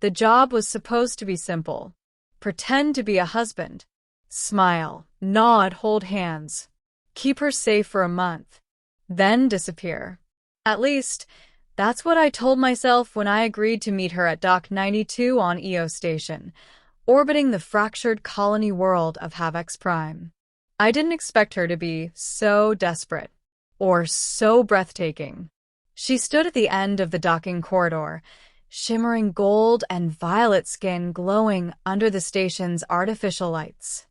The job was supposed to be simple. Pretend to be a husband. Smile, nod, hold hands. Keep her safe for a month. Then disappear. At least, that's what I told myself when I agreed to meet her at Dock 92 on EO Station, orbiting the fractured colony world of Havx Prime. I didn't expect her to be so desperate, or so breathtaking. She stood at the end of the docking corridor, shimmering gold and violet skin glowing under the station's artificial lights.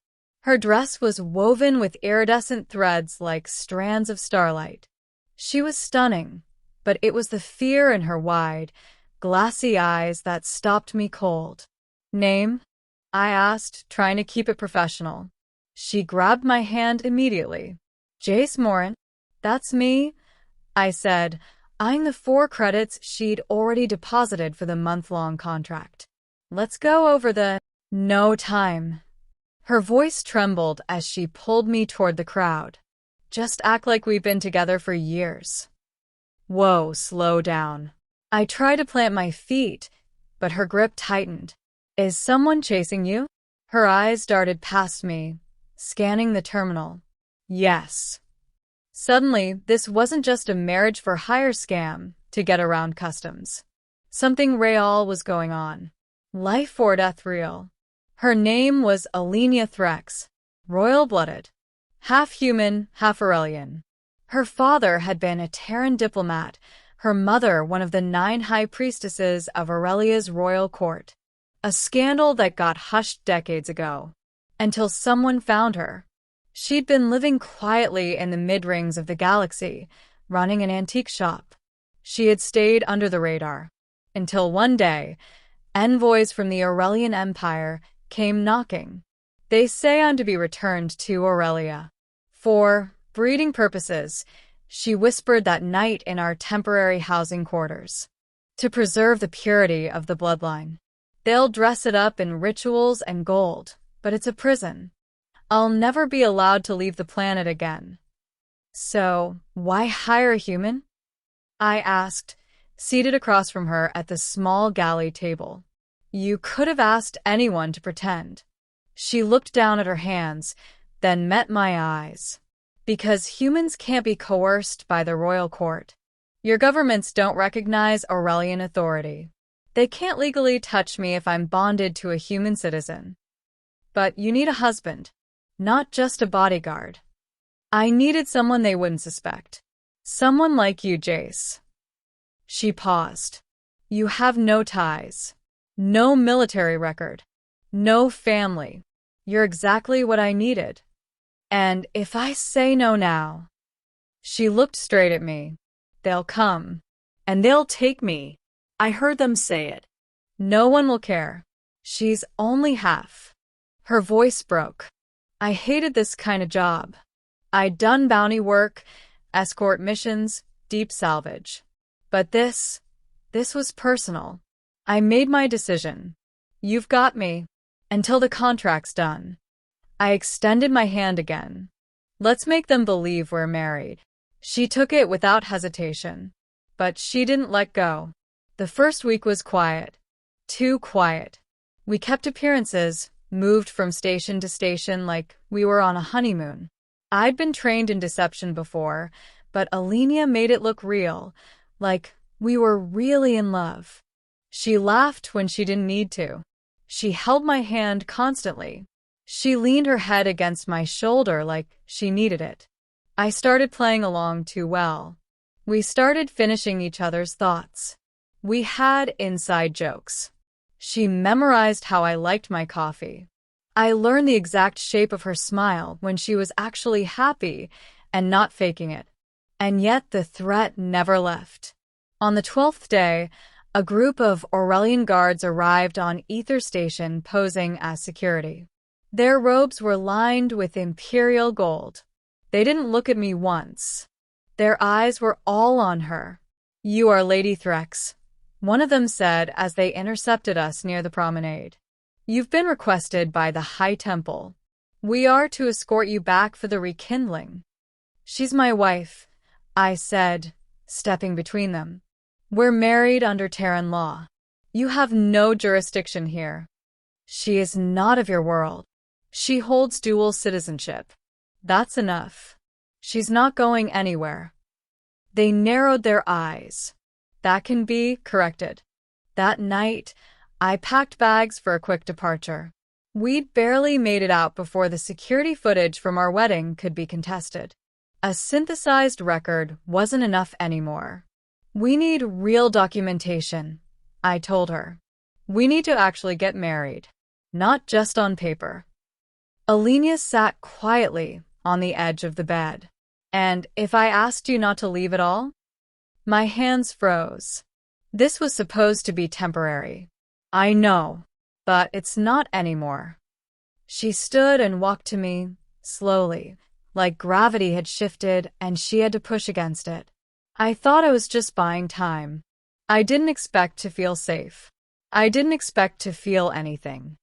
Her dress was woven with iridescent threads like strands of starlight. She was stunning, but it was the fear in her wide, glassy eyes that stopped me cold. "Name?" I asked, trying to keep it professional. She grabbed my hand immediately. "Jace Morin." "That's me," I said, eyeing the 4 credits she'd already deposited for the month-long contract. "Let's go over the—" "No time." Her voice trembled as she pulled me toward the crowd. "Just act like we've been together for years." "Whoa, slow down." I tried to plant my feet, but her grip tightened. "Is someone chasing you?" Her eyes darted past me, scanning the terminal. "Yes." Suddenly, this wasn't just a marriage-for-hire scam to get around customs. Something real was going on. Life or death real. Her name was Alenia Threx, royal-blooded. Half human, half Aurelian. Her father had been a Terran diplomat, her mother one of the 9 high priestesses of Aurelia's royal court. A scandal that got hushed decades ago. Until someone found her. She'd been living quietly in the mid-rings of the galaxy, running an antique shop. She had stayed under the radar. Until one day, envoys from the Aurelian Empire came knocking. "They say I'm to be returned to Aurelia. For breeding purposes," she whispered that night in our temporary housing quarters. "To preserve the purity of the bloodline. They'll dress it up in rituals and gold, but it's a prison. I'll never be allowed to leave the planet again." "So, why hire a human?" I asked, seated across from her at the small galley table. "You could have asked anyone to pretend." She looked down at her hands, then met my eyes. "Because humans can't be coerced by the royal court. Your governments don't recognize Aurelian authority. They can't legally touch me if I'm bonded to a human citizen. But you need a husband, not just a bodyguard. I needed someone they wouldn't suspect. Someone like you, Jace." She paused. "You have no ties. No military record. No family. You're exactly what I needed. And if I say no now..." She looked straight at me. "They'll come. And they'll take me." I heard them say it. "No one will care. She's only half." Her voice broke. I hated this kind of job. I'd done bounty work, escort missions, deep salvage. But this was personal. I made my decision. "You've got me. Until the contract's done." I extended my hand again. "Let's make them believe we're married." She took it without hesitation. But she didn't let go. The first week was quiet. Too quiet. We kept appearances, moved from station to station like we were on a honeymoon. I'd been trained in deception before, but Alenia made it look real, like we were really in love. She laughed when she didn't need to. She held my hand constantly. She leaned her head against my shoulder like she needed it. I started playing along too well. We started finishing each other's thoughts. We had inside jokes. She memorized how I liked my coffee. I learned the exact shape of her smile when she was actually happy and not faking it. And yet the threat never left. On the 12th day, a group of Aurelian guards arrived on Ether Station posing as security. Their robes were lined with imperial gold. They didn't look at me once. Their eyes were all on her. "You are Lady Threx," one of them said as they intercepted us near the promenade. "You've been requested by the High Temple. We are to escort you back for the rekindling." "She's my wife," I said, stepping between them. "We're married under Terran law." You have no jurisdiction here. She is not of your world. She holds dual citizenship. That's enough. She's not going anywhere. They narrowed their eyes. That can be corrected. That night, I packed bags for a quick departure. We'd barely made it out before the security footage from our wedding could be contested. A synthesized record wasn't enough anymore. We need real documentation, I told her. We need to actually get married, not just on paper. Alenia sat quietly on the edge of the bed. And if I asked you not to leave at all? My hands froze. This was supposed to be temporary. I know, but it's not anymore. She stood and walked to me, slowly, like gravity had shifted and she had to push against it. I thought I was just buying time. I didn't expect to feel safe. I didn't expect to feel anything.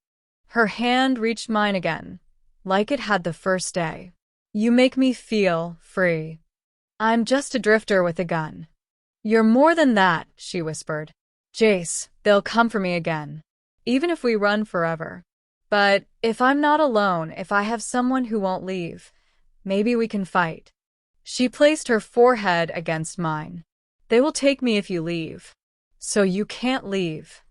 Her hand reached mine again, like it had the first day. You make me feel free. I'm just a drifter with a gun. You're more than that, she whispered. Jace, they'll come for me again, even if we run forever. But if I'm not alone, if I have someone who won't leave, maybe we can fight. She placed her forehead against mine. They will take me if you leave. So you can't leave.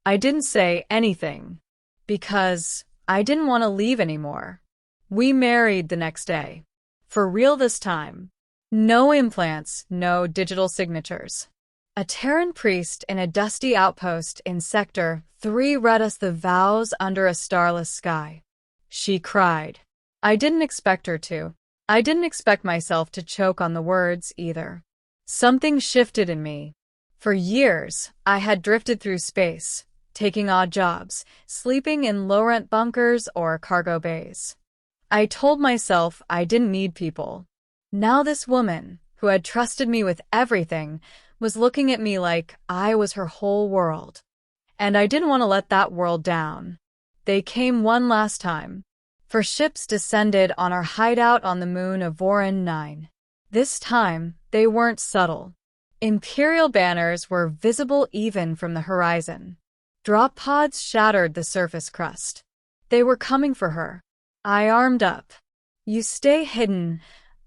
I didn't say anything, because I didn't want to leave anymore. We married the next day. For real this time. No implants, no digital signatures. A Terran priest in a dusty outpost in Sector 3 read us the vows under a starless sky. She cried. I didn't expect her to. I didn't expect myself to choke on the words either. Something shifted in me. For years, I had drifted through space, taking odd jobs, sleeping in low-rent bunkers or cargo bays. I told myself I didn't need people. Now this woman, who had trusted me with everything, was looking at me like I was her whole world. And I didn't want to let that world down. They came one last time. For ships descended on our hideout on the moon of Voron 9. This time, they weren't subtle. Imperial banners were visible even from the horizon. Drop pods shattered the surface crust. They were coming for her. I armed up. You stay hidden,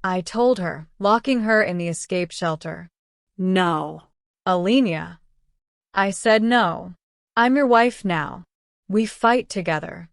I told her, locking her in the escape shelter. No. Alenia. I said no. I'm your wife now. We fight together.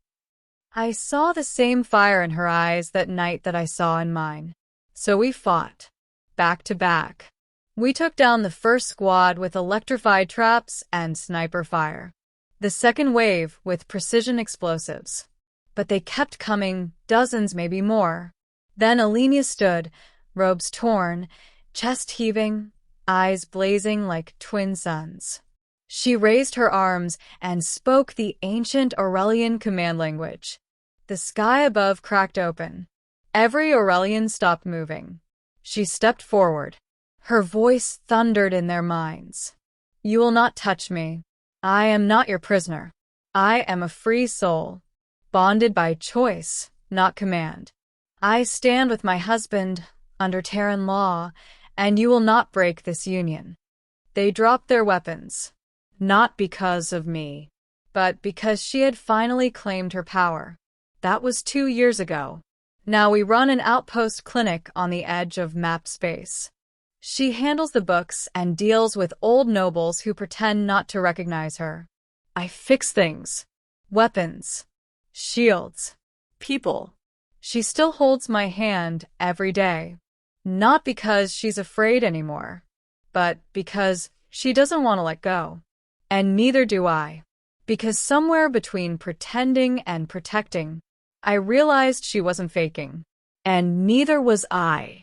I saw the same fire in her eyes that night that I saw in mine. So we fought. Back to back. We took down the first squad with electrified traps and sniper fire. The second wave with precision explosives. But they kept coming, dozens, maybe more. Then Alenia stood, robes torn, chest heaving, eyes blazing like twin suns. She raised her arms and spoke the ancient Aurelian command language. The sky above cracked open. Every Aurelian stopped moving. She stepped forward. Her voice thundered in their minds. You will not touch me. I am not your prisoner. I am a free soul. Bonded by choice, not command. I stand with my husband, under Terran law, and you will not break this union. They dropped their weapons. Not because of me, but because she had finally claimed her power. That was 2 years ago. Now we run an outpost clinic on the edge of map space. She handles the books and deals with old nobles who pretend not to recognize her. I fix things. Weapons. Shields. People. She still holds my hand every day. Not because she's afraid anymore, but because she doesn't want to let go. And neither do I. Because somewhere between pretending and protecting, I realized she wasn't faking. And neither was I.